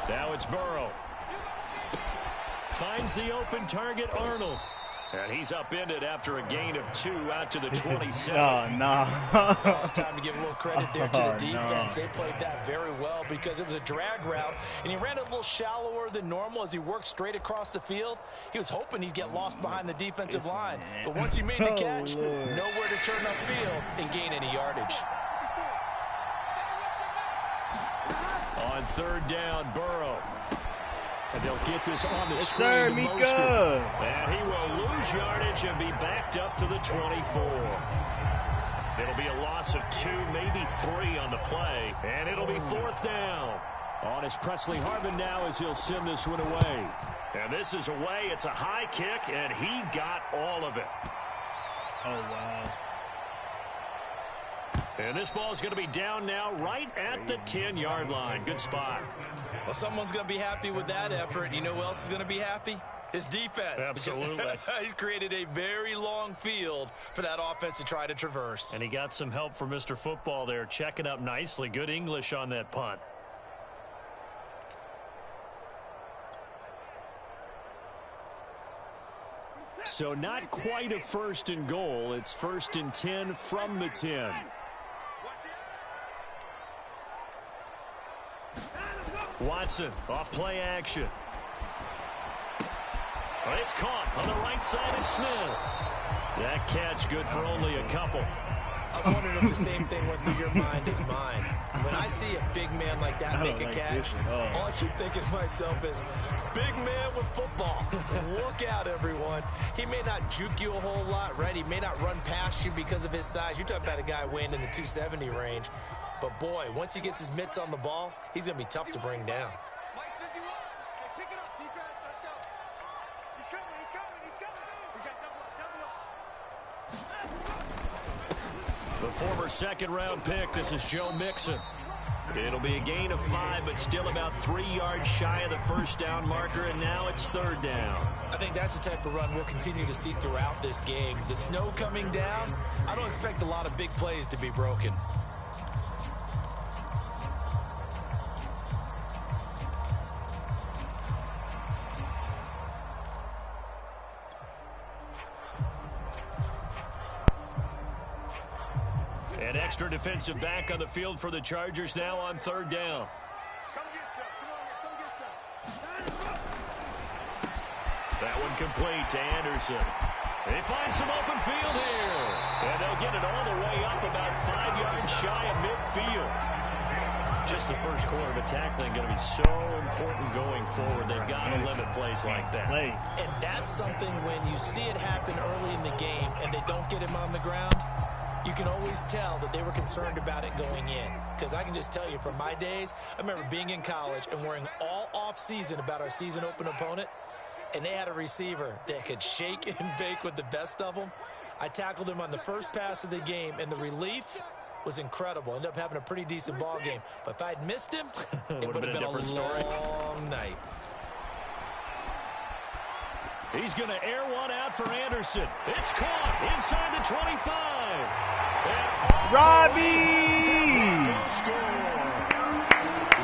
Now it's Burrow. Finds the open target, Arnold. And he's upended after a gain of 2 out to the 27. Oh, no. Well, it's time to give a little credit there to the defense. No. They played that very well because it was a drag route, and he ran a little shallower than normal as he worked straight across the field. He was hoping he'd get lost behind the defensive line. But once he made the catch, nowhere to turn upfield and gain any yardage. On third down, Burrow. And they'll get this on the screen. Sir, Mika. And he will lose yardage and be backed up to the 24. It'll be a loss of 2, maybe 3 on the play. And it'll be fourth down. On is Presley Harvin now as he'll send this one away. And this is away. It's a high kick, and he got all of it. Oh, wow. And this ball is going to be down now right at the 10-yard line. Good spot. Well, someone's going to be happy with that effort. You know who else is going to be happy? His defense. Absolutely. He's created a very long field for that offense to try to traverse. And he got some help from Mr. Football there, checking up nicely. Good English on that punt. So not quite a first and goal. It's first and 10 from the 10. Watson off play action. But it's caught on the right side of Smith. That catch good for only a couple. I wondered if the same thing went through your mind as mine. When I see a big man like that make a catch, all I keep thinking to myself is, big man with football. Look out, everyone. He may not juke you a whole lot, right? He may not run past you because of his size. You're talking about a guy weighing in the 270 range. But, boy, once he gets his mitts on the ball, he's going to be tough to bring down. The former second-round pick, this is Joe Mixon. It'll be a gain of 5, but still about 3 yards shy of the first down marker, and now it's third down. I think that's the type of run we'll continue to see throughout this game. The snow coming down, I don't expect a lot of big plays to be broken. An extra defensive back on the field for the Chargers now on third down. That one complete to Anderson. They find some open field here. And they'll get it all the way up about 5 yards shy of midfield. Just the first quarter, but tackling going to be so important going forward. They've got to limit plays like that. And that's something when you see it happen early in the game and they don't get him on the ground, you can always tell that they were concerned about it going in. Because I can just tell you from my days, I remember being in college and worrying all off-season about our season open opponent, and they had a receiver that could shake and bake with the best of them. I tackled him on the first pass of the game, and the relief was incredible. Ended up having a pretty decent ball game. But if I'd missed him, it would have been a different story. Long night. He's going to air one out for Anderson. It's caught inside the 25. Robbie!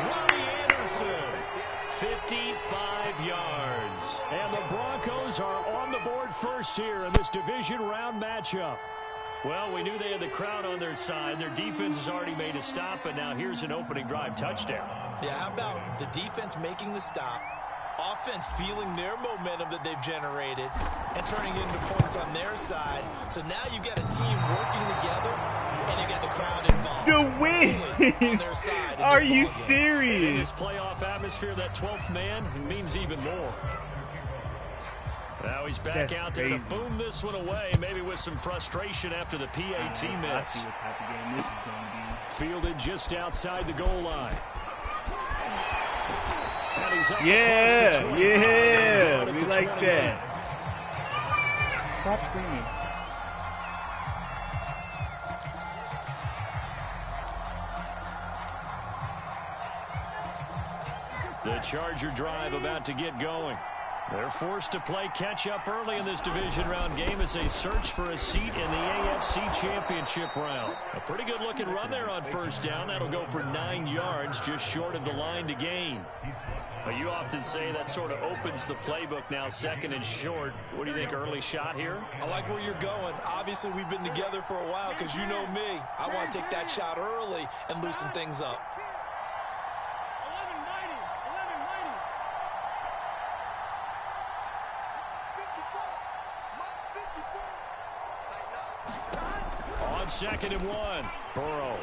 Robbie Anderson, 55 yards. And the Broncos are on the board first here in this division round matchup. Well, we knew they had the crowd on their side. Their defense has already made a stop, and now here's an opening drive touchdown. Yeah, how about the defense making the stop, offense feeling their momentum that they've generated, and turning into points on their side. So now you've got a team working together, and you got the crowd involved. The win! On their side. Are you serious? And in this playoff atmosphere, that 12th man means even more. Now he's back out there to boom this one away, maybe with some frustration after the PAT miss. Fielded just outside the goal line. Yeah, yeah, we like that. Stop screaming. The Charger drive about to get going. They're forced to play catch-up early in this division round game as they search for a seat in the AFC Championship round. A pretty good-looking run there on first down. That'll go for 9 yards, just short of the line to gain. Well, you often say that sort of opens the playbook now, second and short. What do you think, early shot here? I like where you're going. Obviously, we've been together for a while because you know me. I want to take that shot early and loosen things up. On 2nd and 1, Burrow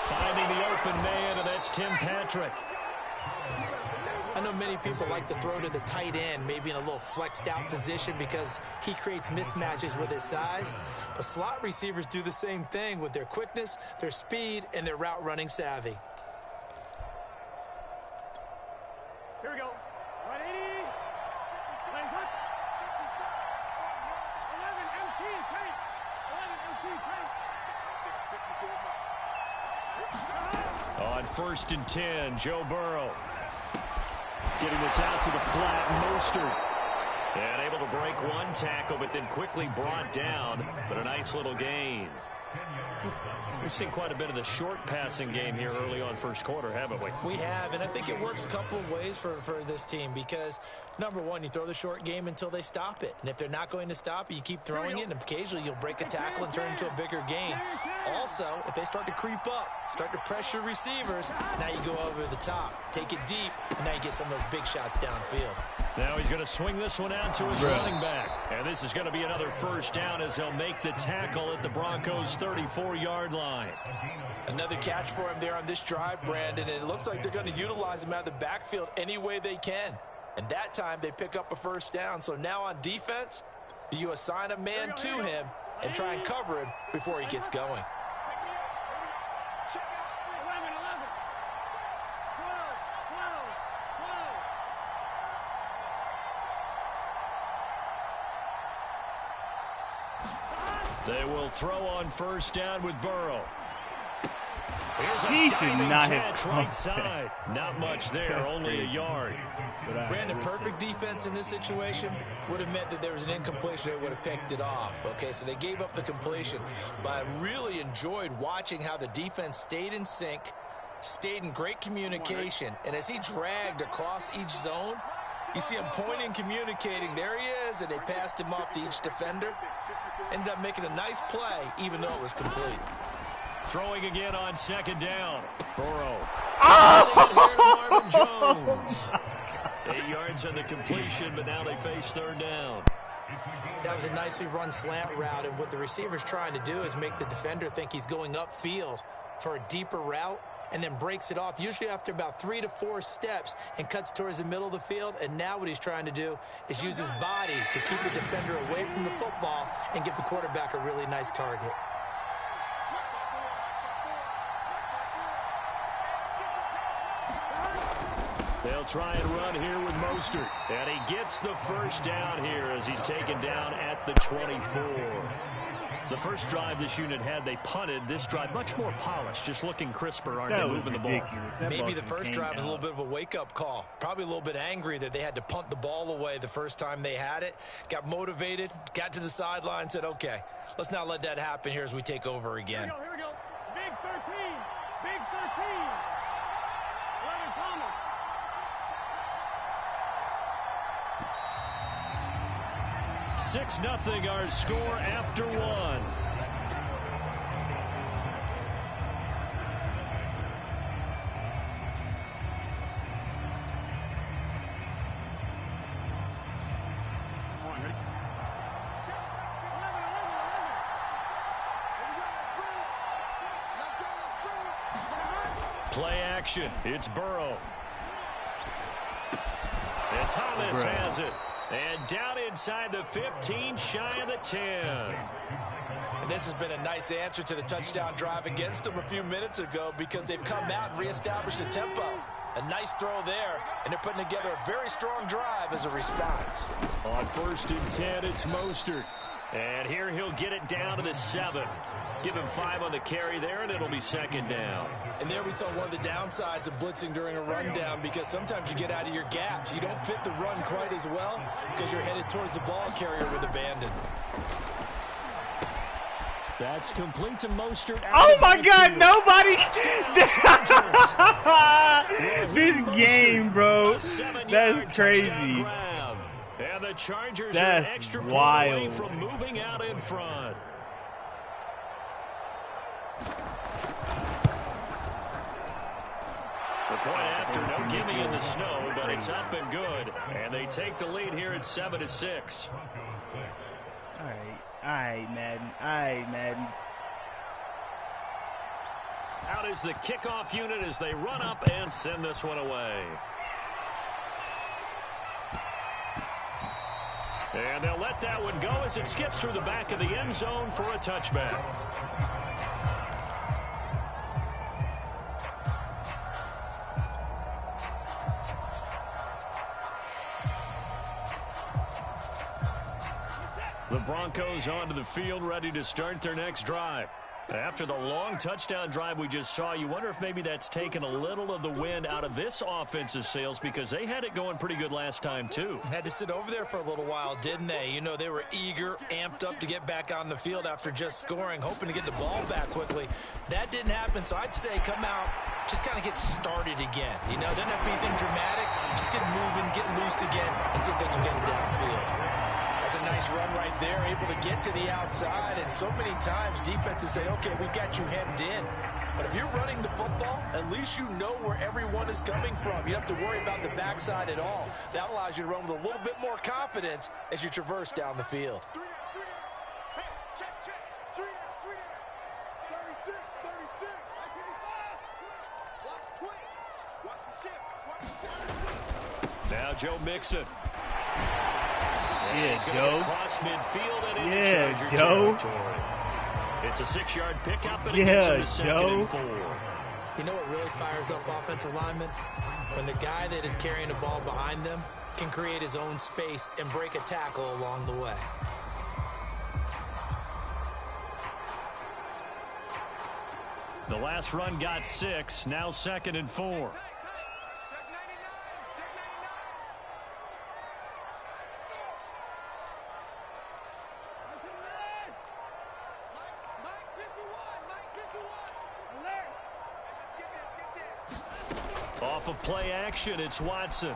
finding the open man, and that's Tim Patrick. I know many people like to throw to the tight end, maybe in a little flexed out position because he creates mismatches with his size. But slot receivers do the same thing with their quickness, their speed, and their route running savvy. Here we go. 180. Plays hook. 11 MT tight. 11 MT tight. On 1st and 10, Joe Burrow. Getting this out to the flat, Mostert. And able to break one tackle, but then quickly brought down. But a nice little gain. We've seen quite a bit of the short passing game here early on first quarter, haven't we? We have, and I think it works a couple of ways for this team because, number one, you throw the short game until they stop it. And if they're not going to stop it, you keep throwing it, and occasionally you'll break a tackle and turn into a bigger gain. Also, if they start to creep up, start to pressure receivers, now you go over the top, take it deep, and now you get some of those big shots downfield. Now he's going to swing this one out to his running back. And this is going to be another first down as they'll make the tackle at the Broncos' 34-yard line. Another catch for him there on this drive, Brandon, and it looks like they're going to utilize him out of the backfield any way they can. And that time they pick up a first down. So now on defense, do you assign a man to him and try and cover him before he gets going? 11, 11. 12, 12, 12. They will throw on first down with Burrow. Here's a He should diving not have catch come right side. Not much there, only a yard. Brandon, perfect defense in this situation would have meant that there was an incompletion. They would have picked it off. Okay, so they gave up the completion. But I really enjoyed watching how the defense stayed in sync, stayed in great communication. And as he dragged across each zone, you see him pointing, communicating. There he is, and they passed him off to each defender. Ended up making a nice play, even though it was complete. Throwing again on 2nd down. Burrow. Oh! Marvin Jones. 8 yards on the completion, but now they face 3rd down. That was a nicely run slant route, and what the receiver's trying to do is make the defender think he's going upfield for a deeper route and then breaks it off, usually after about 3 to 4 steps, and cuts towards the middle of the field. And now what he's trying to do is use his body to keep the defender away from the football and give the quarterback a really nice target. They'll try and run here with Mostert. And he gets the first down here as he's taken down at the 24. The first drive this unit had, they punted. This drive, much more polished, just looking crisper, aren't they, moving the ball? Maybe the first drive was a little bit of a wake-up call. Probably a little bit angry that they had to punt the ball away the first time they had it. Got motivated, got to the sideline, said, okay, let's not let that happen here as we take over again. Here we go. Big 13. Big 13. 11 Thomas. Six 0 our score after 1. Play action. It's Burrow. And Thomas has it. And down inside the 15, shy of the 10. And this has been a nice answer to the touchdown drive against them a few minutes ago because they've come out and reestablished the tempo. A nice throw there, and they're putting together a very strong drive as a response. On 1st and 10, it's Mostert. And here he'll get it down to the 7. Give him 5 on the carry there, and it'll be 2nd down. And there we saw one of the downsides of blitzing during a rundown because sometimes you get out of your gaps. You don't fit the run quite as well because you're headed towards the ball carrier with abandon. That's complete to Mostert. Oh my God, nobody. This game, bro. That's crazy. And the Chargers are an That's extra point wild. away from moving out in front. The point after, no gimme in the snow, but it's up and good. And they take the lead here at 7-6. All right, Madden. All right, Madden. Out is the kickoff unit as they run up and send this one away. And they'll let that one go as it skips through the back of the end zone for a touchback. The Broncos onto the field, ready to start their next drive. After the long touchdown drive we just saw, you wonder if maybe that's taken a little of the wind out of this offensive sails, because they had it going pretty good last time too. Had to sit over there for a little while, didn't they? You know, they were eager, amped up to get back on the field after just scoring, hoping to get the ball back quickly. That didn't happen, so I'd say come out, just kind of get started again. You know, doesn't have to be anything dramatic. Just get moving, get loose again, and see if they can get it downfield. That's a nice run right there, able to get to the outside, and so many times defenses say, okay, we got you hemmed in. But if you're running the football, at least you know where everyone is coming from. You don't have to worry about the backside at all. That allows you to run with a little bit more confidence as you traverse down the field. Now Joe Mixon. Yeah, Joe. Cross midfield and Yeah, Charger Joe. territory. It's a 6-yard pickup, and it gets him to second and 4. You know what really fires up offensive linemen? When the guy that is carrying the ball behind them can create his own space and break a tackle along the way. The last run got 6, now second and 4. Off of play action, it's Watson.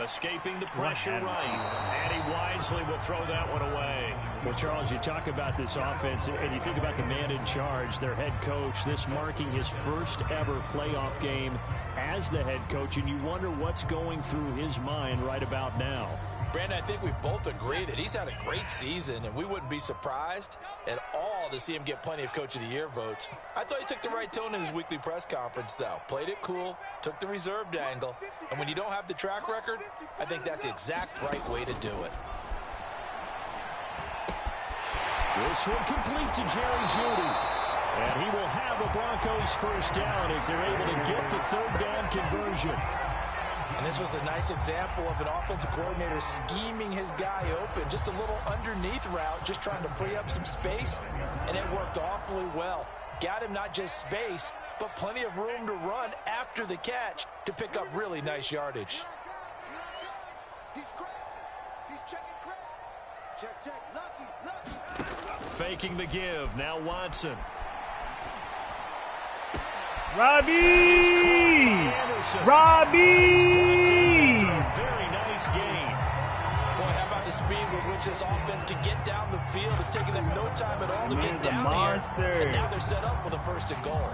Escaping the pressure right. And he wisely will throw that one away. Well, Charles, you talk about this offense, and you think about the man in charge, their head coach, this marking his first ever playoff game as the head coach, and you wonder what's going through his mind right about now. Brandon, I think we both agree that he's had a great season, and we wouldn't be surprised at all to see him get plenty of Coach of the Year votes. I thought he took the right tone in his weekly press conference, though. Played it cool, took the reserved angle, and when you don't have the track record, I think that's the exact right way to do it. This one complete to Jerry Jeudy. And he will have the Broncos first down as they're able to get the third down conversion. And this was a nice example of an offensive coordinator scheming his guy open. Just a little underneath route, just trying to free up some space, and it worked awfully well. Got him not just space, but plenty of room to run after the catch to pick up really nice yardage. Faking the give, now Watson. Robbie! Robbie! Very nice gain. Boy, how about the speed with which this offense can get down the field? It's taken them no time at all to get down here. And now they're set up with a first and goal.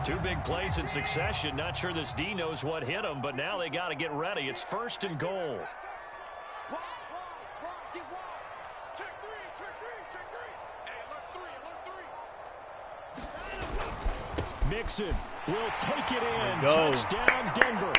Two big plays in succession. Not sure this D knows what hit him, but now they got to get ready. It's first and goal. Mixon will take it in. Touchdown, Denver.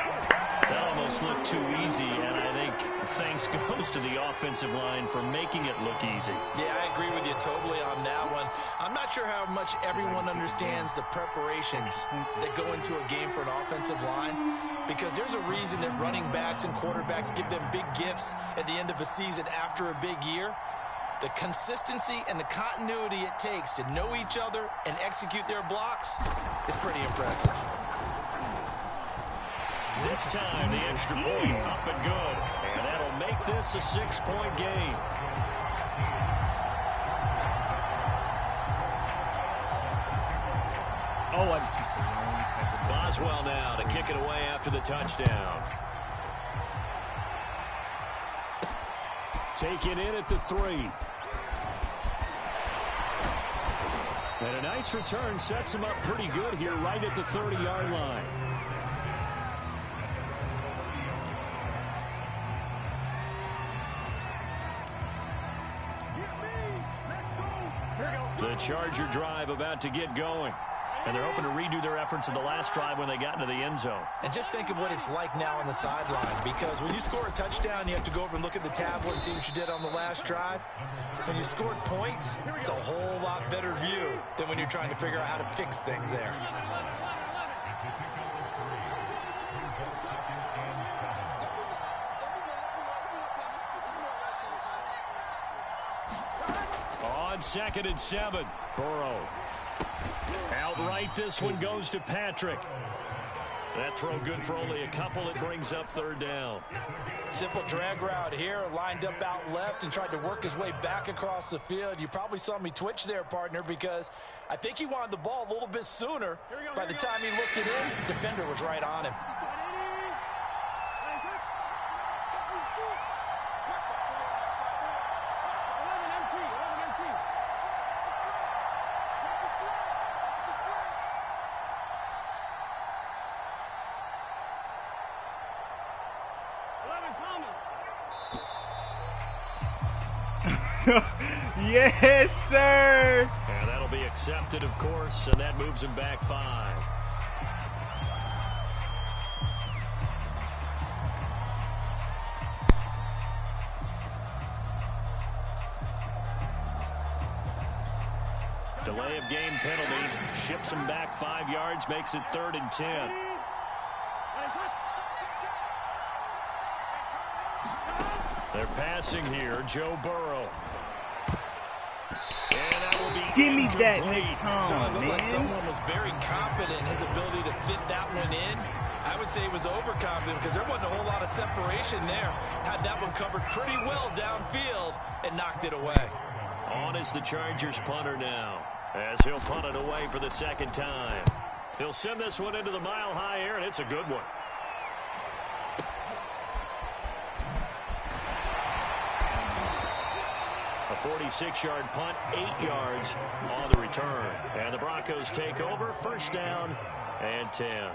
That almost looked too easy, and I think thanks goes to the offensive line for making it look easy. Yeah, I agree with you totally on that one. I'm not sure how much everyone understands the preparations that go into a game for an offensive line, because there's a reason that running backs and quarterbacks give them big gifts at the end of a season after a big year. The consistency and the continuity it takes to know each other and execute their blocks is pretty impressive. This time, the extra point up and good. And that'll make this a 6-point game. Oh, I took the wrong type of ball. Boswell now to kick it away after the touchdown. Taken in at the 3. And a nice return sets him up pretty good here right at the 30-yard line. The Charger drive about to get going. And they're hoping to redo their efforts in the last drive when they got into the end zone. And just think of what it's like now on the sideline, because when you score a touchdown, you have to go over and look at the tablet and see what you did on the last drive. When you scored points, it's a whole lot better view than when you're trying to figure out how to fix things there. On 2nd and 7, Burrow. Outright, this one goes to Patrick. That throw good for only a couple. It brings up 3rd down. Simple drag route here, lined up out left and tried to work his way back across the field. You probably saw me twitch there, partner, because I think he wanted the ball a little bit sooner. By the time he looked it in, defender was right on him. Yes, sir. And that'll be accepted, of course, and that moves him back 5. Delay of game penalty ships him back 5 yards, makes it 3rd and 10. They're passing here, Joe Burrow. And that will be Give me that incomplete. next time, So it looked like man. someone was very confident in his ability to fit that one in. I would say he was overconfident because there wasn't a whole lot of separation there. Had that one covered pretty well downfield and knocked it away. On is the Chargers punter now, as he'll punt it away for the 2nd time. He'll send this one into the mile-high air, and it's a good one. A 46-yard punt, 8 yards on the return. And the Broncos take over, 1st down and 10.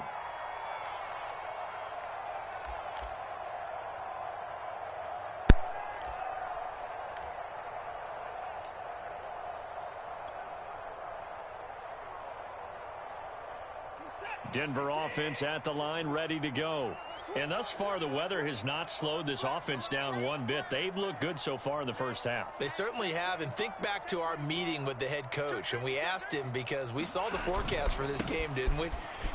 Denver offense at the line, ready to go. And thus far, the weather has not slowed this offense down one bit. They've looked good so far in the 1st half. They certainly have, and think back to our meeting with the head coach, and we asked him because we saw the forecast for this game, didn't we?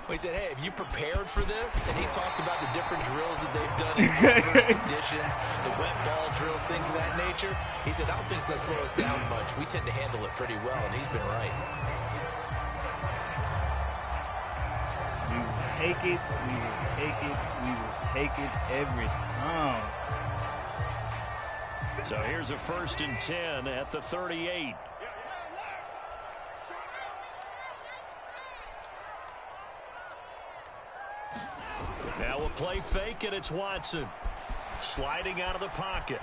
We said, hey, have you prepared for this? And he talked about the different drills that they've done in adverse conditions, the wet ball drills, things of that nature. He said, I don't think it's going to slow us down much. We tend to handle it pretty well, and he's been right. We will take it, we will take it, we will take it every time. So here's a 1st and 10 at the 38. Now we'll play fake, and it's Watson. Sliding out of the pocket.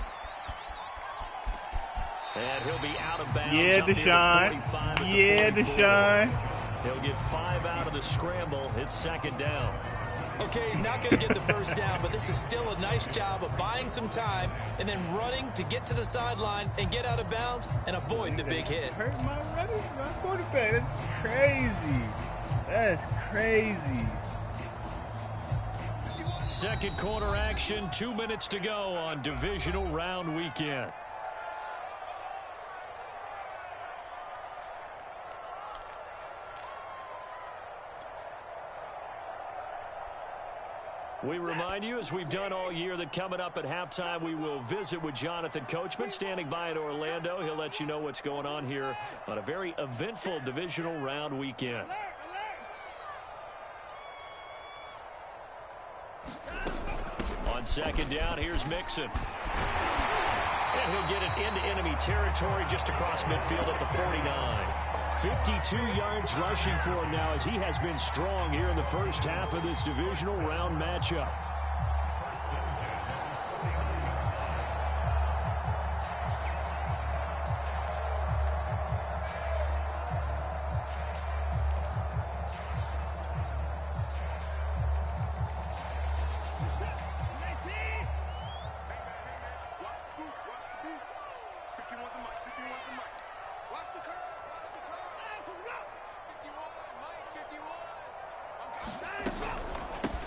And he'll be out of bounds. Yeah, Deshaun. Yeah, Deshaun. He'll get 5 out of the scramble. It's 2nd down. Okay, he's not going to get the 1st down, but this is still a nice job of buying some time and then running to get to the sideline and get out of bounds and avoid the big hit. Hurt my quarterback. That's crazy. That's crazy. 2nd quarter action, 2 minutes to go on divisional round weekend. We remind you, as we've done all year, that coming up at halftime, we will visit with Jonathan Coachman, standing by in Orlando. He'll let you know what's going on here on a very eventful divisional round weekend. On second down. Here's Mixon. And he'll get it into enemy territory just across midfield at the 49. 52 yards rushing for him now as he has been strong here in the first half of this divisional round matchup.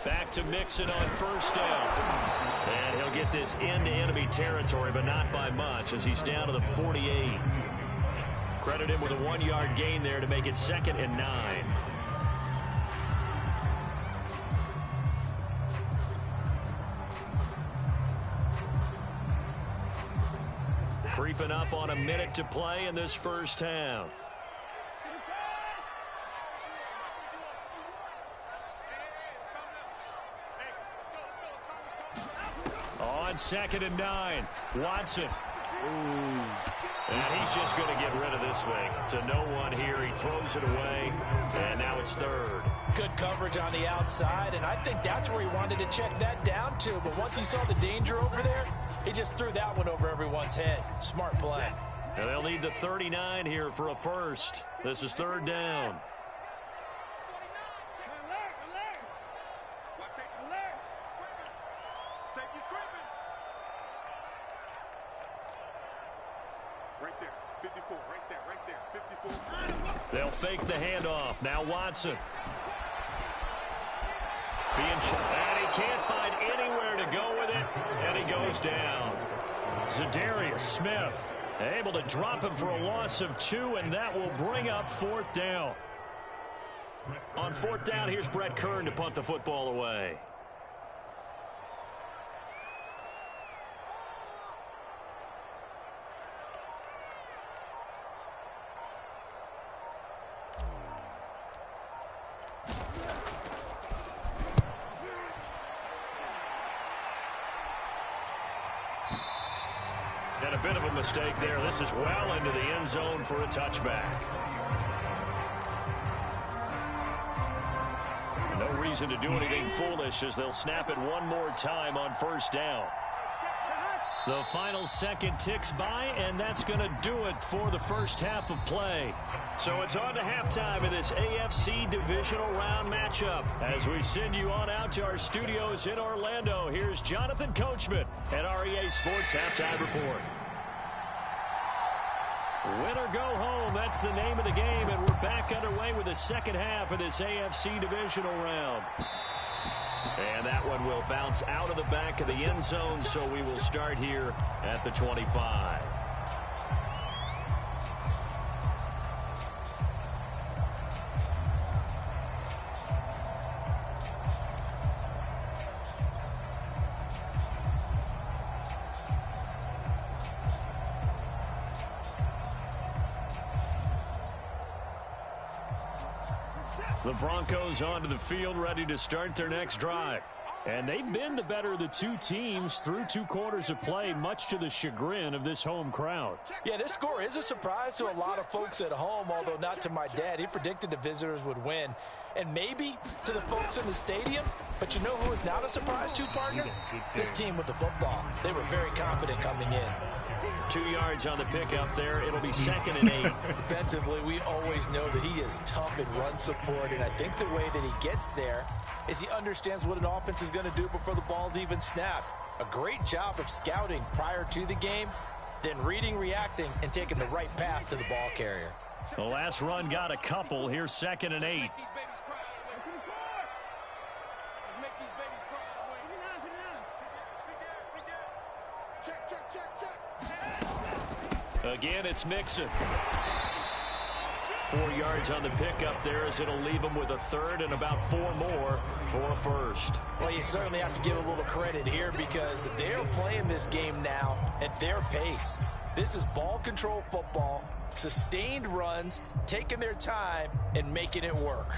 Back to Mixon on first down. And he'll get this into enemy territory, but not by much as he's down to the 48. Credit him with a 1-yard gain there to make it 2nd and 9. Creeping up on a minute to play in this first half. On 2nd and 9, Watson. Ooh. And he's just going to get rid of this thing to no one here. He throws it away, and now it's 3rd. Good coverage on the outside, and I think that's where he wanted to check that down to. But once he saw the danger over there, he just threw that one over everyone's head. Smart play. And they'll need the 39 here for a first. This is 3rd down. They'll fake the handoff. Now Watson. And he can't find anywhere to go with it, and he goes down. Zadarius Smith able to drop him for a loss of 2, and that will bring up 4th down. On 4th down, here's Brett Kern to punt the football away. And a bit of a mistake there. This is well into the end zone for a touchback. No reason to do anything foolish as they'll snap it one more time on 1st down. The final second ticks by, and that's going to do it for the first half of play. So it's on to halftime of this AFC divisional round matchup. As we send you on out to our studios in Orlando, here's Jonathan Coachman at REA Sports Halftime Report. Win or go home, that's the name of the game, and we're back underway with the second half of this AFC divisional round. And that one will bounce out of the back of the end zone, so we will start here at the 25. The Broncos onto the field, ready to start their next drive. And they've been the better of the two teams through 2 quarters of play, much to the chagrin of this home crowd. Yeah, this score is a surprise to a lot of folks at home, although not to my dad. He predicted the visitors would win. And maybe to the folks in the stadium, but you know who is not a surprise to, partner? This team with the football. They were very confident coming in. 2 yards on the pickup there. It'll be 2nd and 8. Defensively, we always know that he is tough in run support, and I think the way that he gets there is he understands what an offense is going to do before the ball's even snapped. A great job of scouting prior to the game, then reading, reacting, and taking the right path to the ball carrier. The last run got a couple. Here's 2nd and 8. Again, it's Mixon. 4 yards on the pickup there as it'll leave him with a 3rd and about 4 more for a first. Well, you certainly have to give a little credit here because they're playing this game now at their pace. This is ball control football, sustained runs, taking their time, and making it work.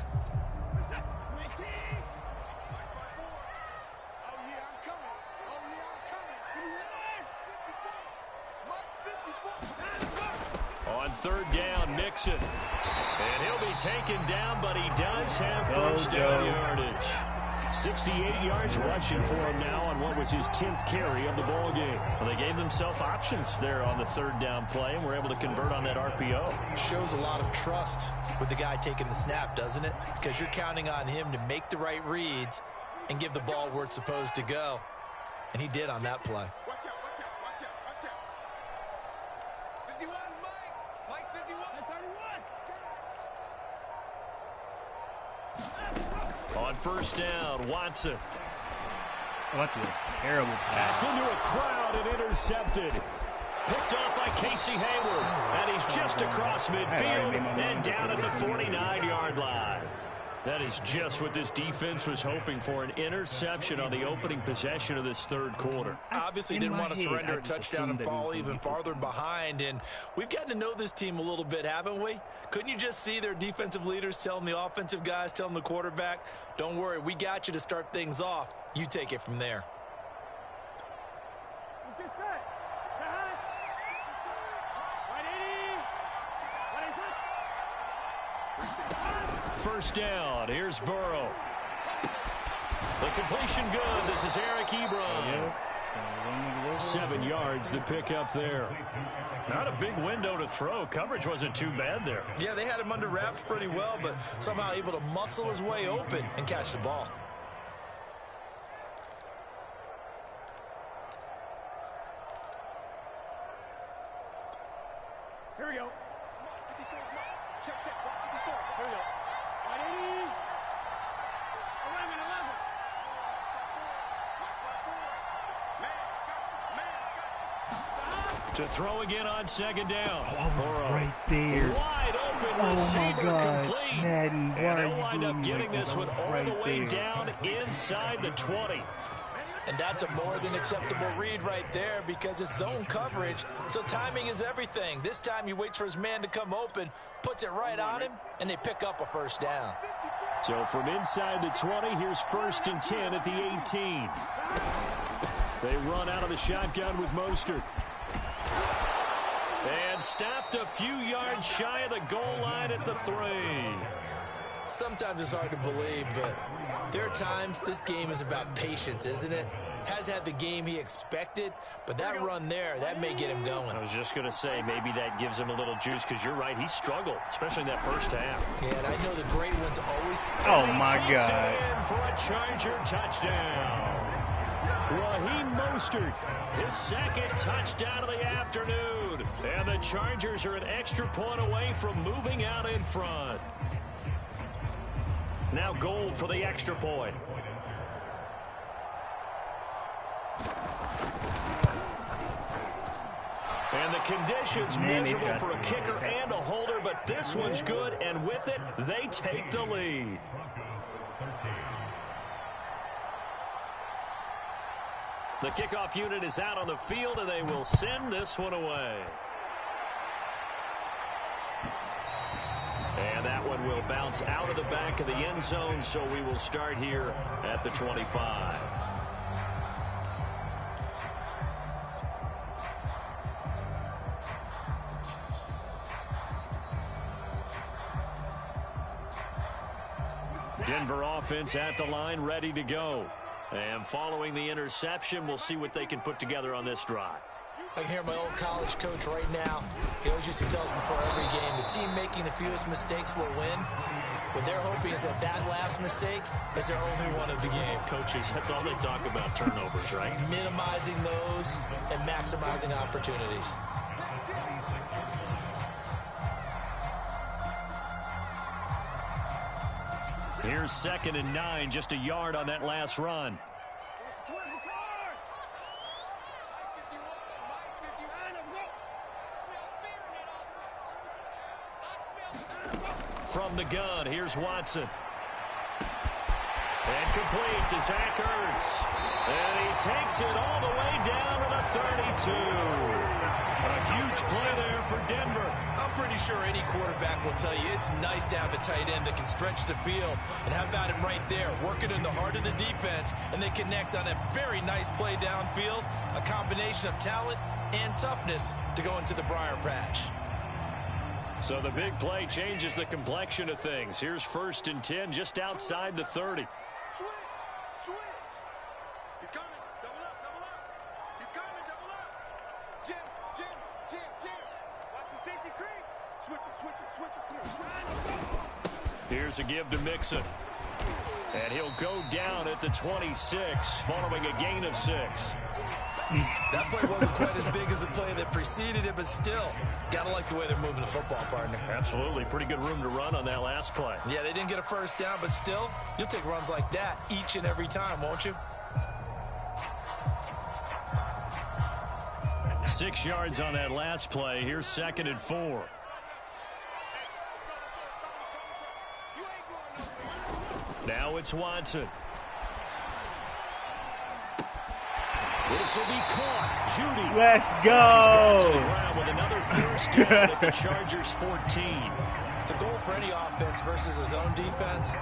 third down, Mixon. And he'll be taken down, but he does have first down yardage. 68 yards rushing for him now on what was his 10th carry of the ball game. Well, they gave themselves options there on the third down play and were able to convert on that RPO. Shows a lot of trust with the guy taking the snap, doesn't it? Because you're counting on him to make the right reads and give the ball where it's supposed to go. And he did on that play. On first down, Watson. What a terrible pass. That's into a crowd and intercepted. Picked off by Casey Hayward. And he's just across midfield and down at the 49-yard line. That is just what this defense was hoping for, an interception on the opening possession of this third quarter. Obviously didn't want to surrender a touchdown and fall even farther behind. And we've gotten to know this team a little bit, haven't we? Couldn't you just see their defensive leaders telling the offensive guys, telling the quarterback, don't worry, we got you to start things off. You take it from there. Let's get set. Behind. Right 80. First down. Here's Burrow. The completion good. This is Eric Ebron. 7 yards the pick up there. Not a big window to throw. Coverage wasn't too bad there. Yeah, they had him under wraps pretty well, but somehow able to muscle his way open and catch the ball. Here we go. Check. Here we go. Right 80. 11. To throw again on second down. Right there. Wide open Oh, my receiver God. complete. Madden, why And are they'll you wind doing up getting like this that? one all Right the way there. down inside the 20. And that's a more than acceptable read right there because it's zone coverage, so timing is everything. This time he waits for his man to come open, puts it right on him, and they pick up a first down. So from inside the 20, here's 1st and 10 at the 18. They run out of the shotgun with Mostert. And stopped a few yards shy of the goal line at the 3. Sometimes it's hard to believe, but there are times this game is about patience, isn't it? Has had the game he expected, but that run there, that may get him going. I was just going to say, maybe that gives him a little juice, because you're right, he struggled, especially in that first half. Yeah, and I know the great ones always... Oh, my Takes it God. in for a Charger touchdown. Raheem Mostert, his second touchdown of the afternoon. And the Chargers are an extra point away from moving out in front. Now Gold for the extra point. And the conditions miserable for a kicker and a holder, but this one's good, and with it, they take the lead. The kickoff unit is out on the field, and they will send this one away. And that one will bounce out of the back of the end zone, so we will start here at the 25. Denver offense at the line, ready to go. And following the interception, we'll see what they can put together on this drive. I can hear my old college coach right now. He always used to tell us before every game, the team making the fewest mistakes will win. What they're hoping is that that last mistake is their only one of the game. Coaches, that's all they talk about, turnovers, right? Minimizing those and maximizing opportunities. Here's 2nd and 9, just a yard on that last run. From the gun, here's Watson. And complete to Zach Ertz. And he takes it all the way down to the 32. A huge play there for Denver. I'm pretty sure any quarterback will tell you it's nice to have a tight end that can stretch the field. And how about him right there, working in the heart of the defense, and they connect on a very nice play downfield, a combination of talent and toughness to go into the briar patch. So the big play changes the complexion of things. Here's 1st and 10 just outside the 30. Switch. He's coming. Double up. He's coming, double up. Jim. Watch the safety creep. Switch it. Come on. Here's a give to Mixon. And he'll go down at the 26 following a gain of 6. That play wasn't quite as big as the play that preceded it, but still, gotta like the way they're moving the football, partner. Absolutely. Pretty good room to run on that last play. Yeah, they didn't get a first down, but still, you'll take runs like that each and every time, won't you? 6 yards on that last play. Here's 2nd and 4. Now it's Watson. This will be caught. Judy. Let's go. With another first down at the Chargers 14. The goal for any offense versus his own defense,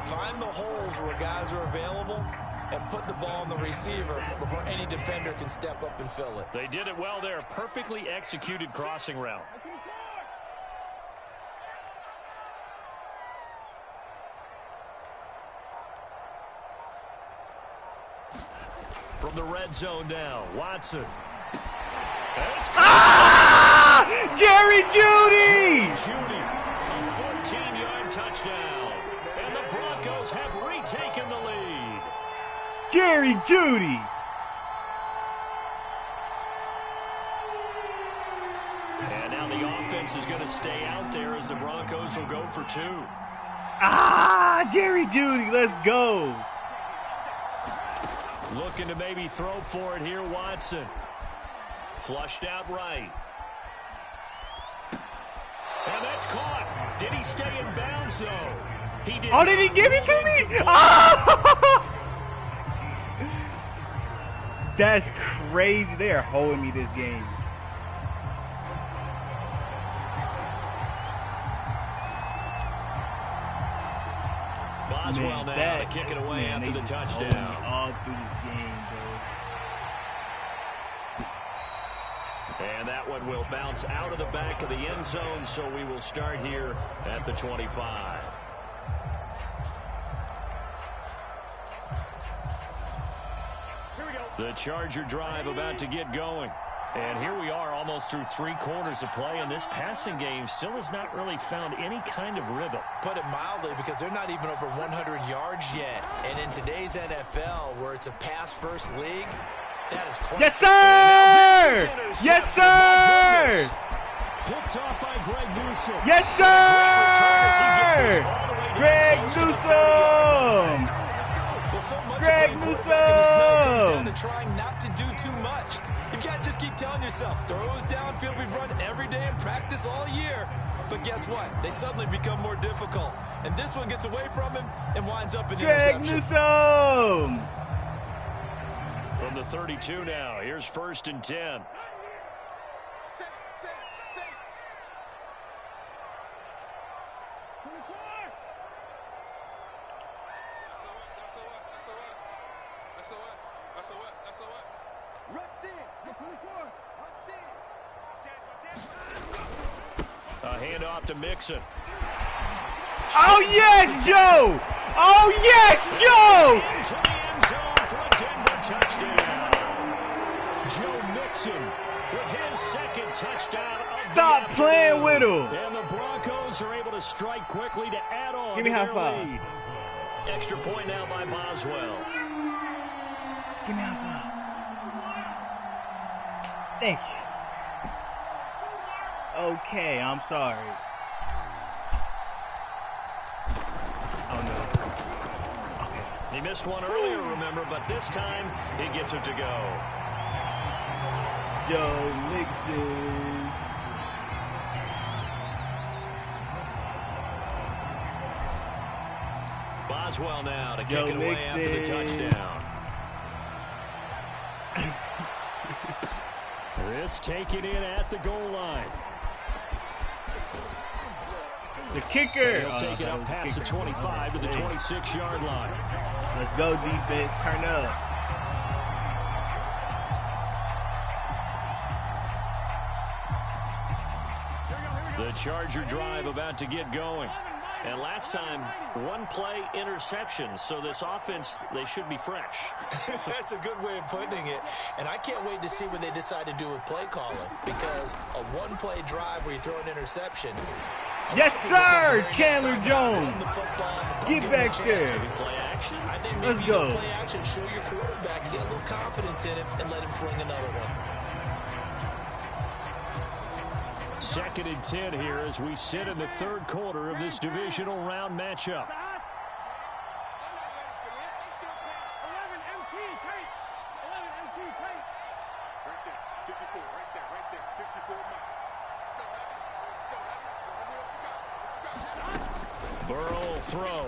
find the holes where guys are available and put the ball on the receiver before any defender can step up and fill it. They did it well there. Perfectly executed crossing route. From the red zone now, Watson. Jerry Jeudy! Judy, a 14-yard touchdown. And the Broncos have retaken the lead. Jerry Jeudy! And now the offense is going to stay out there as the Broncos will go for 2. Jerry Jeudy, let's go. Looking to maybe throw for it here, Watson. Flushed out right. And that's caught. Did he stay in bounds, though? He did. Oh, did he give it to me? Oh! That's crazy. They're holding me this game. Boswell now to kick it away after the touchdown. All through this game, bro. And that one will bounce out of the back of the end zone, so we will start here at the 25. Here we go. The Charger drive about to get going. And here we are almost through 3 quarters of play, and this passing game still has not really found any kind of rhythm. Put it mildly, because they're not even over 100 yards yet. And in today's NFL, where it's a pass-first league, that is quite... Yes, sir! Yes, sir! Picked off by Greg Newsome. Yes, sir! Greg Newsome! Well, so much Greg of playing quarterback in the snow comes down Newsome! to trying not to do too much. You've got to just keep telling yourself, throws downfield we've run every day in practice all year. But guess what? They suddenly become more difficult. And this one gets away from him and winds up in Greg interception. Newsome! From the 32 now, here's 1st and 10. Safe. 24. Rush in. The 24. Rush in. A handoff to Mixon. Oh, yes, Joe! Oh, yes, Joe! Into the end zone for a Denver touchdown. Joe Mixon with his 2nd touchdown of Stop the playing with afternoon. him. And the Broncos are able to strike quickly to add on Give me to high their five. lead. Extra point now by Boswell. Give me a high five. Thank you. Okay, I'm sorry. Oh, no. Okay. He missed one earlier, remember, but this time he gets it to go. Joe Mixon. Boswell now to Joe kick it away after the Mixon. touchdown. This taken in at the goal line. The kicker. He'll take it up past the 25 to the 26-yard line. Let's go, defense. Turn up. The Charger drive about to get going. And last time, one play interception. So this offense, they should be fresh. That's a good way of putting it. And I can't wait to see what they decide to do with play calling. Because a one-play drive where you throw an interception. Yes, sir, Chandler Jones. Get back there. Play action. I think maybe Let's go. Play action, show your quarterback, get a little confidence in him, and let him fling another one. 2nd and 10 here as we sit in the 3rd quarter of this divisional round matchup. 11 MT tape. 11 MT tape. Right there. 54, right there, right there. 54 Mike. Let's go, Heavy. Let's go, Heavy. What else you got? What you got, Heavy? Burrow will throw.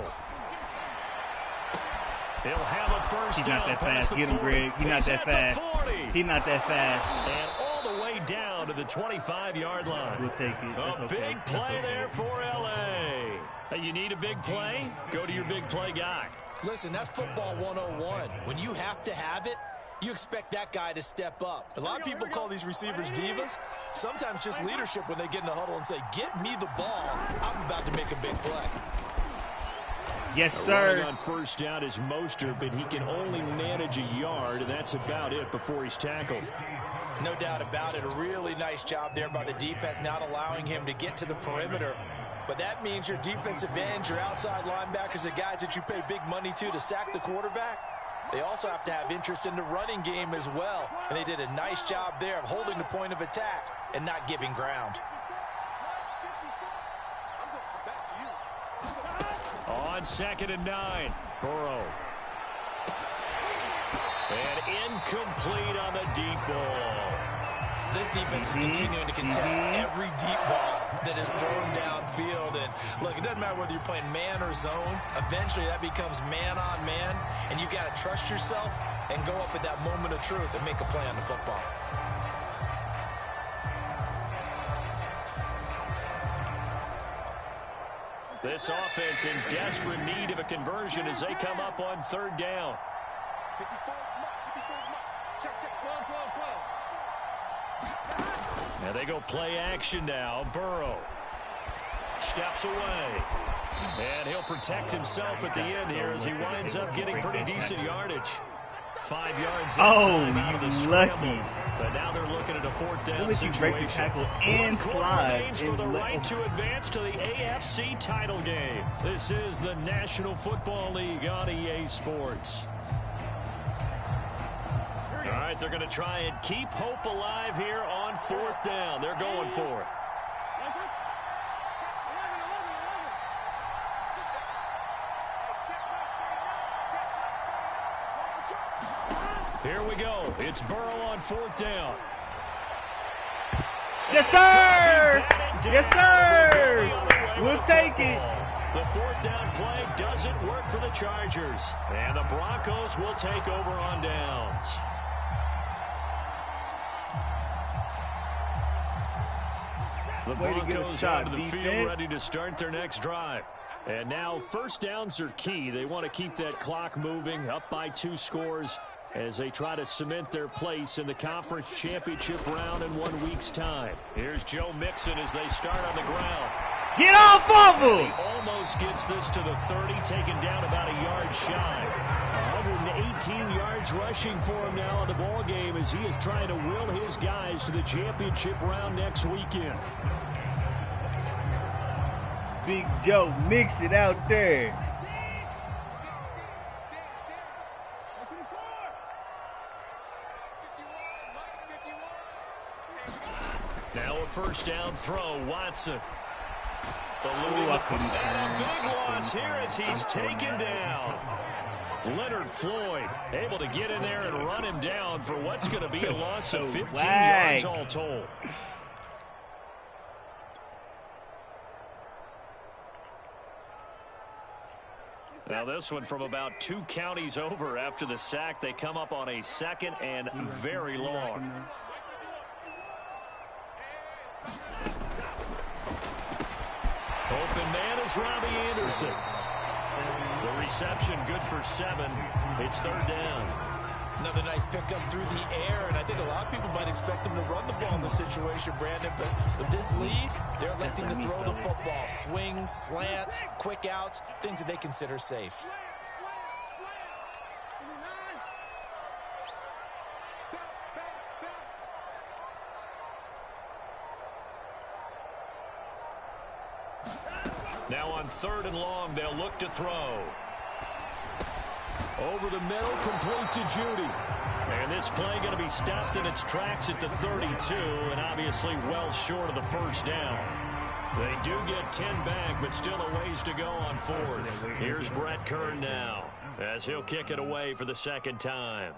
He'll have a first He's down. not that past fast. the Get him, 40. Greg. He's not He's that at the fast. 40. He's not that fast. And all the way down to the 25-yard line. We'll take it. That's A okay. big That's play okay. there for L.A. Hey, you need a big play? Go to your big play guy. Listen, that's football 101. When you have to have it, you expect that guy to step up. A lot of people call these receivers divas. Sometimes just leadership when they get in the huddle and say, get me the ball. I'm about to make a big play. Yes, Running sir. on first down is Mostert, but he can only manage a yard, and that's about it before he's tackled. No doubt about it. A really nice job there by the defense, not allowing him to get to the perimeter. But that means your defensive ends, your outside linebackers, the guys that you pay big money to sack the quarterback, they also have to have interest in the running game as well. And they did a nice job there of holding the point of attack and not giving ground. I'm going to come back to you. On 2nd and 9, Burrow. And incomplete on the deep ball. This defense is continuing to contest every deep ball that is thrown downfield. And look, it doesn't matter whether you're playing man or zone. Eventually that becomes man on man. And you got to trust yourself and go up at that moment of truth and make a play on the football. This offense in desperate need of a conversion as they come up on 3rd down. 54 Mike. 54 Mike. Check, check. 12, 12, 12. Now they go play action now. Burrow steps away. And he'll protect himself at the end here as he winds up getting pretty decent yardage. 5 yards that time out of the scramble. But now they're looking at a 4th down situation. Break the tackle and slide. Remains for the right to advance to the AFC title game. This is the National Football League on EA Sports. All right, they're going to try and keep hope alive here on 4th down. They're going for it. Here we go. It's Burrow on 4th down. Yes, sir. Yes, sir. We'll take it. The 4th down play doesn't work for the Chargers. And the Broncos will take over on downs. The Broncos out of the field ready to start their next drive. And now 1st downs are key. They want to keep that clock moving, up by 2 scores as they try to cement their place in the conference championship round in 1 week's time. Here's Joe Mixon as they start on the ground. Get off of him! He almost gets this to the 30, taken down about a yard shy. 118 yards rushing for him now in the ball game as he is trying to will his guys to the championship round next weekend. Big Joe, mix it out there. Now a 1st down throw, Watson. Oh, I couldn't. And a big loss here as he's taken down. Leonard Floyd able to get in there and run him down for what's going to be a loss of 15 yards all told. Now this one from about 2 counties over after the sack. They come up on a 2nd and very long. Open man is Robbie Anderson. The reception good for 7. It's 3rd down. Another nice pickup through the air, and I think a lot of people might expect him to run the ball in this situation, Brandon, but with this lead, they're electing to throw the football. Swings, slants, quick outs, things that they consider safe. Now on 3rd and long, they'll look to throw. Over the middle, complete to Judy. And this play going to be stopped in its tracks at the 32, and obviously well short of the first down. They do get 10 back, but still a ways to go on 4th. Here's Brett Kern now, as he'll kick it away for the 2nd time.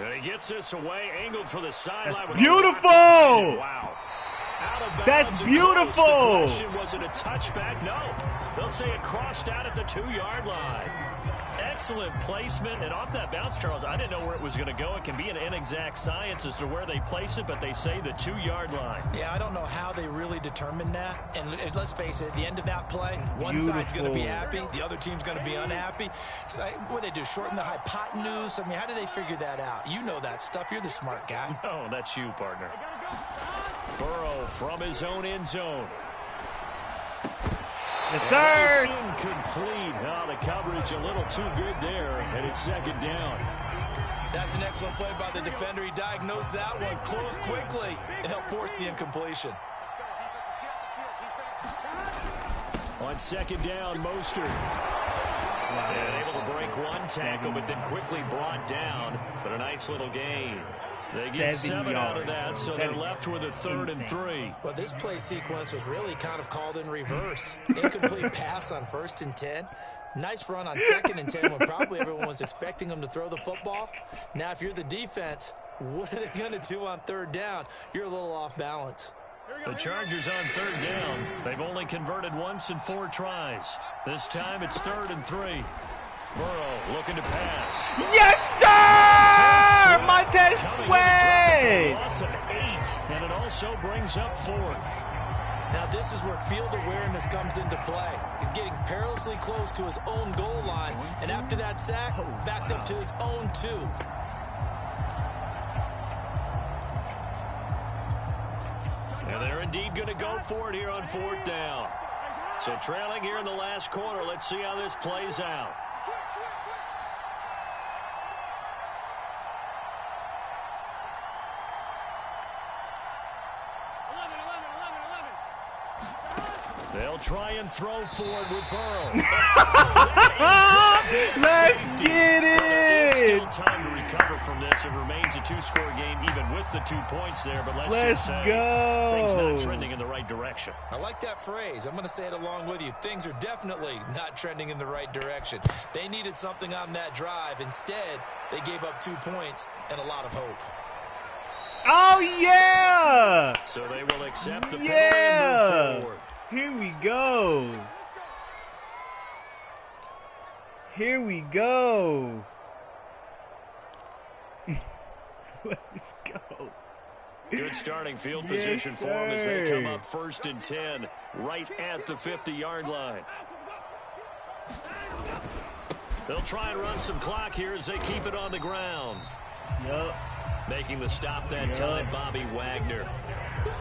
And he gets this away, angled for the sideline. Beautiful! Wow. Out of bounds. That's beautiful! The question, was it a touchback? No. They'll say it crossed out at the 2-yard line. Excellent placement. And off that bounce, Charles, I didn't know where it was going to go. It can be an inexact science as to where they place it, but they say the 2-yard line. Yeah, I don't know how they really determined that. And let's face it, at the end of that play, one side's going to be happy, the other team's going to be unhappy. So what do they do, shorten the hypotenuse? I mean, how do they figure that out? You know that stuff. You're the smart guy. No, that's you, partner. Burrow from his own end zone. Yes, sir. Incomplete. Oh, the coverage a little too good there, and it's 2nd down. That's an excellent play by the defender. He diagnosed that one, closed quickly, and helped force the incompletion. On 2nd down, Mostert. And able to break one tackle, but then quickly brought down. But a nice little gain. They get 7 out of that, so they're left with a 3rd and 3. Well, this play sequence was really kind of called in reverse. Incomplete pass on 1st and 10. Nice run on 2nd and 10 when probably everyone was expecting them to throw the football. Now, if you're the defense, what are they going to do on 3rd down? You're a little off balance. The Chargers on 3rd down. They've only converted once in 4 tries. This time it's 3rd and 3. Burrow looking to pass. Yes, sir! Montez Sweat! Loss of 8, and it also brings up 4th. Now this is where field awareness comes into play. He's getting perilously close to his own goal line, and after that sack, backed up to his own 2. And they're indeed going to go for it here on 4th down. So trailing here in the last quarter, let's see how this plays out. They'll try and throw forward with Burrow. Let's get it! Still time to recover from this. It remains a 2-score game, even with the 2 points there. But let's just say things not trending in the right direction. I like that phrase. I'm going to say it along with you. Things are definitely not trending in the right direction. They needed something on that drive. Instead, they gave up 2 points and a lot of hope. Oh, yeah! So they will accept the penalty and move forward. Here we go. Here we go. Let's go. Good starting field position for them as they come up 1st and 10, right at the 50-yard line. They'll try and run some clock here as they keep it on the ground. Yup. Making the stop that time, Bobby Wagner.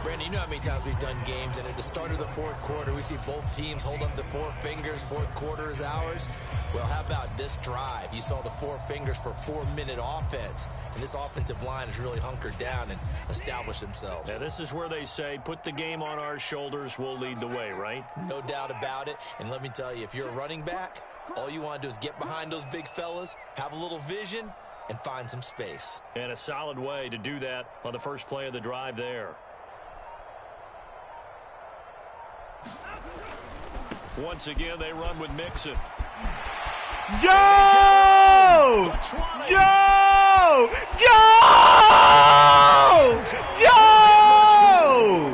Brandon, you know how many times we've done games, and at the start of the 4th quarter, we see both teams hold up the 4 fingers, 4th quarter is ours. Well, how about this drive? You saw the 4 fingers for 4-minute offense, and this offensive line has really hunkered down and established themselves. Now, this is where they say, put the game on our shoulders, we'll lead the way, right? No doubt about it, and let me tell you, if you're a running back, all you want to do is get behind those big fellas, have a little vision, and find some space. And a solid way to do that on the first play of the drive there. Once again, they run with Mixon. Joe! Joe! Joe! Joe!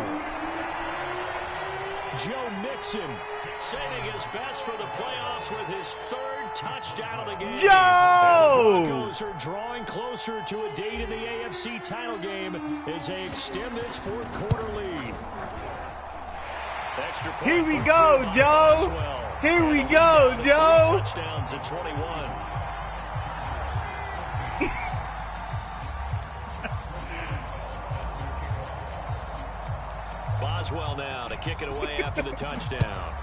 Joe Mixon saving his best for the playoffs with his 3rd touchdown of the game. Joe! Chargers are drawing closer to a date in the AFC title game as they extend this fourth quarter lead. Extra point. Here we go, Joe. Here we go, Joe. Touchdowns at 21. Boswell now to kick it away after the touchdown.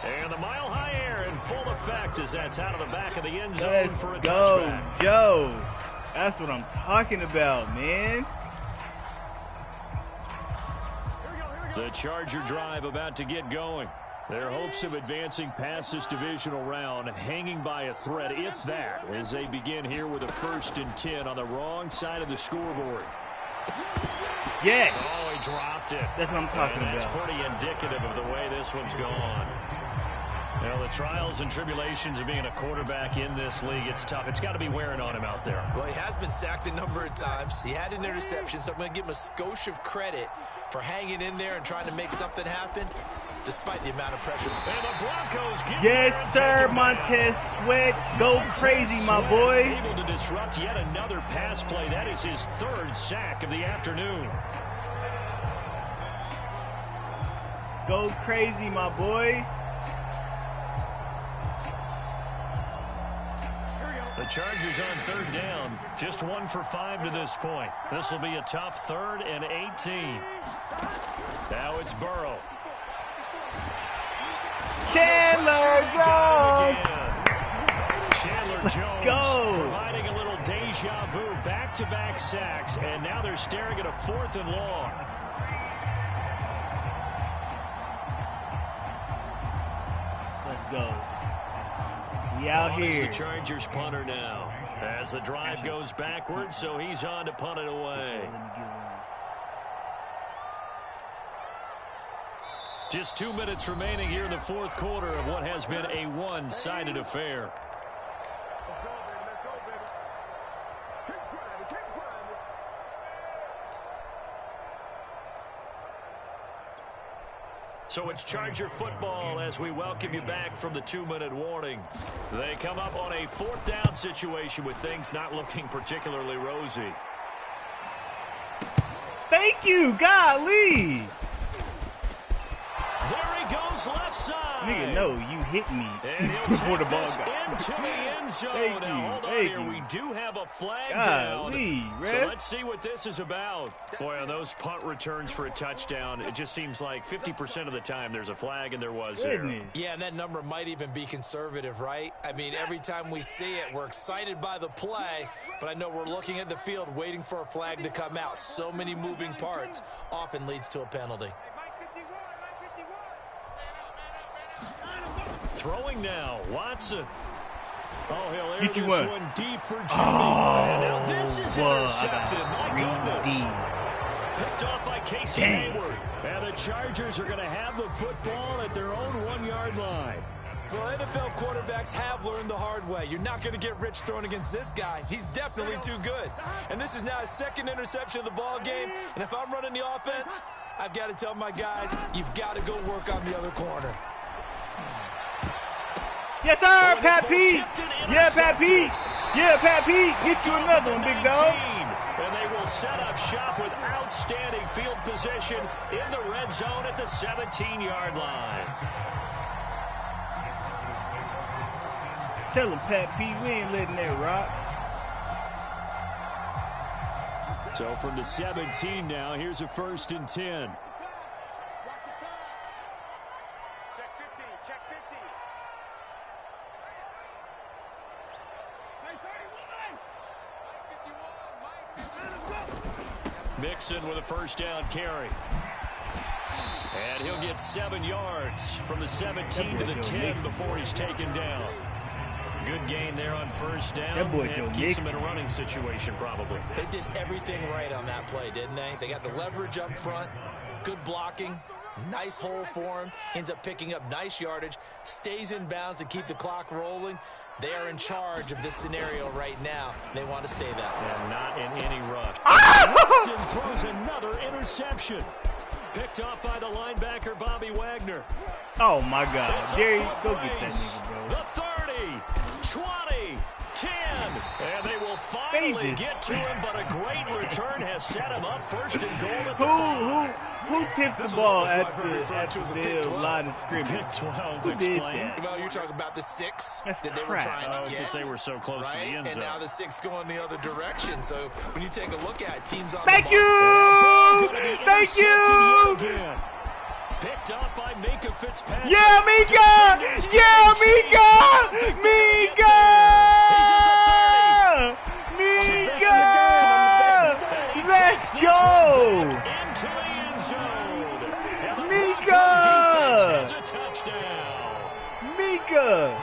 And the Mile High Air in full effect as that's out of the back of the end zone for a touchback. Joe. That's what I'm talking about, man. The Charger drive about to get going. Their hopes of advancing past this divisional round hanging by a thread, if that, as they begin here with a 1st and 10 on the wrong side of the scoreboard. Yes. Oh, he dropped it. That's what I'm talking about. That's pretty indicative of the way this one's gone. You know, the trials and tribulations of being a quarterback in this league, it's tough. It's got to be wearing on him out there. Well, he has been sacked a number of times. He had an interception, so I'm going to give him a skosh of credit for hanging in there and trying to make something happen, despite the amount of pressure. And the Broncos get Yes, sir, Montez Sweat. Go crazy, my boy. Able to disrupt yet another pass play. That is his 3rd sack of the afternoon. Go crazy, my boy. The Chargers on 3rd down. Just 1 for 5 to this point. This will be a tough 3rd and 18. Now it's Burrow. Chandler Jones. Chandler Jones providing a little deja vu. Back-to-back sacks, and now they're staring at a 4th and long. Let's go. We out On here. is the Chargers punter now. As the drive goes backwards, so he's on to punt it away. Just 2 minutes remaining here in the 4th quarter of what has been a one-sided affair. Let's go, baby. Let's go, baby. Keep grinding. Keep grinding. So it's Charger football as we welcome you back from the 2-minute warning. They come up on a 4th down situation with things not looking particularly rosy. Thank you, golly. There he goes left side. Nigga, no, you hit me And he'll before the take ball this got. into the end zone. Thank Now, you, hold on thank here. you. We do have a flag Golly, down. Red. So let's see what this is about. Boy, on those punt returns for a touchdown, it just seems like 50% of the time there's a flag, and there was there. Yeah, and that number might even be conservative, right? I mean, every time we see it, we're excited by the play, but I know we're looking at the field waiting for a flag to come out. So many moving parts often leads to a penalty. Throwing now, Watson. Oh, he'll air Get you this one. deep for Jimmy. Oh, And now this is intercepted. My goodness. Picked off by Casey Hayward. And the Chargers are going to have the football at their own 1-yard line. Well, NFL quarterbacks have learned the hard way. You're not going to get rich throwing against this guy. He's definitely too good. And this is now his 2nd interception of the ball game. And if I'm running the offense, I've got to tell my guys, you've got to go work on the other corner. Yes, sir, Pat Pete. Yeah, Pat Pete. Yeah, Pat Pete. Get you another one, big dog. And they will set up shop with outstanding field position in the red zone at the 17-yard line. Tell him, Pat Pete, we ain't letting that rock. So from the 17 now, here's a 1st and 10. Mixon with a 1st down carry. And he'll get 7 yards from the 17 to the 10 before he's taken down. Good gain there on 1st down. That boy and keeps him in a running situation probably. They did everything right on that play, didn't they? They got the leverage up front, good blocking, nice hole for him, ends up picking up nice yardage, stays in bounds to keep the clock rolling. They are in charge of this scenario right now. They want to stay that way. And not in any rush. Watson throws another interception. Picked off by the linebacker, Bobby Wagner. Oh, my God. It's a Jerry, foot go get that race. nigga, bro. The 30, 20, 10. And they will finally get to him, but a great return has set him up first and goal at the 5. Who tipped the ball at the line of scrimmage? Big 12, Who did explain. that? Well, you're talking about the 6 That's that they were crap. trying to get. Because they were so close to the Right, end and zone. now the 6 going the other direction. So when you take a look at teams on Thank the you! Thank you! Again. Picked up by Mika Fitzpatrick. Yeah, Mika! Yeah, Mika! Mika! He's at Mika! Let's go! Into the end zone. And the Mika! Bronco defense has a touchdown. Mika!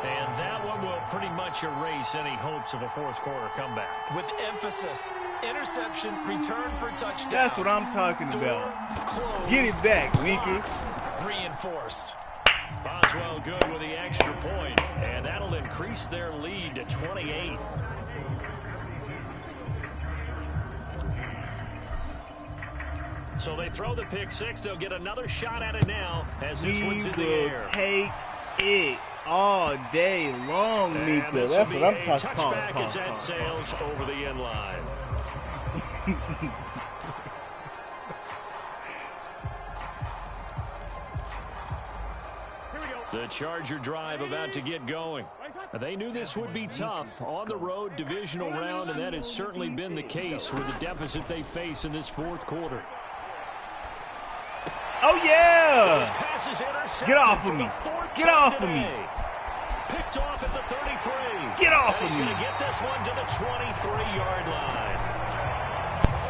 And that one will pretty much erase any hopes of a fourth quarter comeback. with emphasis. Interception, return for touchdown. That's what I'm talking Door about. closed, Get it back, Mika. locked, reinforced. Boswell good with the extra point, and that'll increase their lead to 28. So they throw the pick six. They'll get another shot at it now as this one's in the air. Take it all day long, And Mika. this That's will what be I'm a talking about. touchback as that sails over the end line. The Charger drive about to get going. They knew this would be tough on the road divisional round, and that has certainly been the case with the deficit they face in this fourth quarter. Oh, Those yeah! passes intercepted Get off of for me. the fourth Get time off of me. today. Picked off at the 33. Get off And of he's me. going to get this one to the 23-yard line.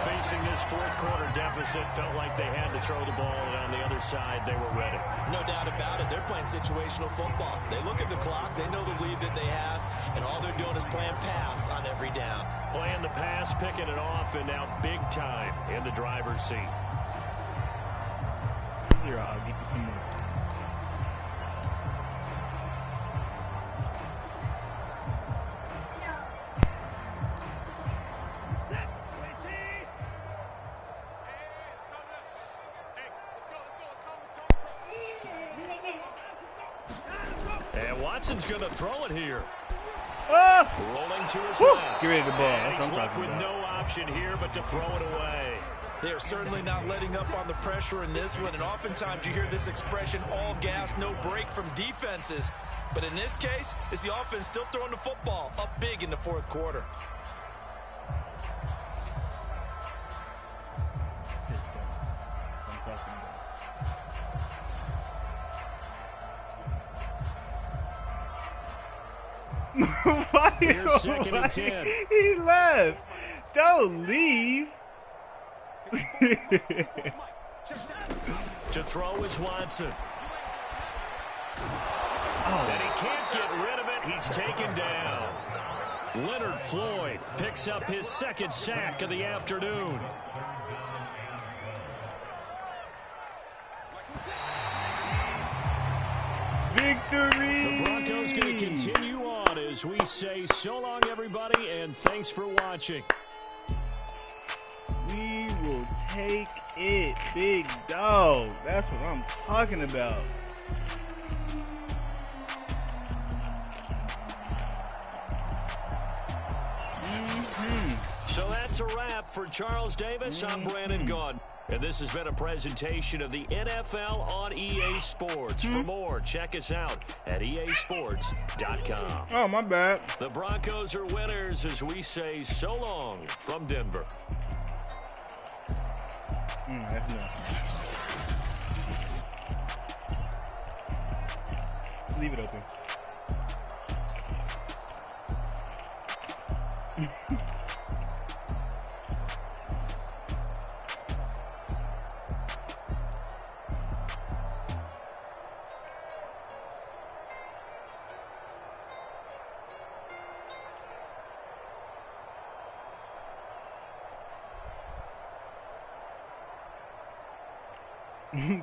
Facing this fourth quarter deficit, felt like they had to throw the ball, and on the other side, they were ready. No doubt about it. They're playing situational football. They look at the clock. They know the lead that they have, and all they're doing is playing pass on every down. Playing the pass, picking it off, and now big time in the driver's seat. Here, I'll get you some more. And Watson's going to throw it here. Ah! Rolling to his Whew. left. Get rid of the ball. And That's he's what I'm left talking with about. no option here but to throw it away. They are certainly not letting up on the pressure in this one, and oftentimes you hear this expression, all gas, no break from defenses. But in this case, it's the offense still throwing the football up big in the fourth quarter. Why? Here's second and 10. He left. Don't leave. To throw is Watson. Oh. And he can't get rid of it. He's taken down. Leonard Floyd picks up his second sack of the afternoon. Victory! The Broncos going to continue on as we say so long, everybody, and thanks for watching. We will take it, big dog. That's what I'm talking about. So that's a wrap for Charles Davis. I'm Brandon Gaudin. And this has been a presentation of the NFL on EA Sports. For more, check us out at easports.com. Oh, my bad. The Broncos are winners as we say so long from Denver. That's enough. Leave it open.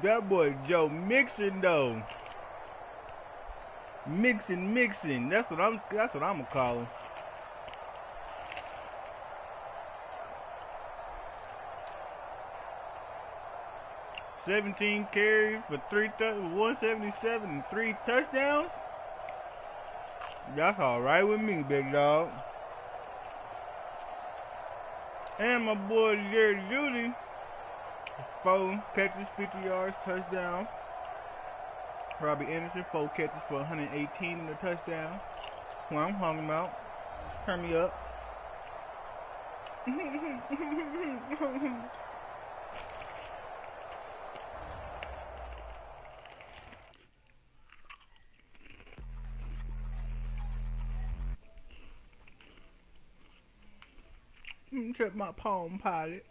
That boy Joe Mixon though. Mixing. That's what I'm gonna call him. 17 carries for 177 and 3 touchdowns. That's all right with me, big dog. And my boy Jerry Judy, 4 catches, 50 yards, touchdown. Robbie Anderson, 4 catches for 118 and a touchdown. Who I'm talking about. Turn me up. Check my Palm Pilot.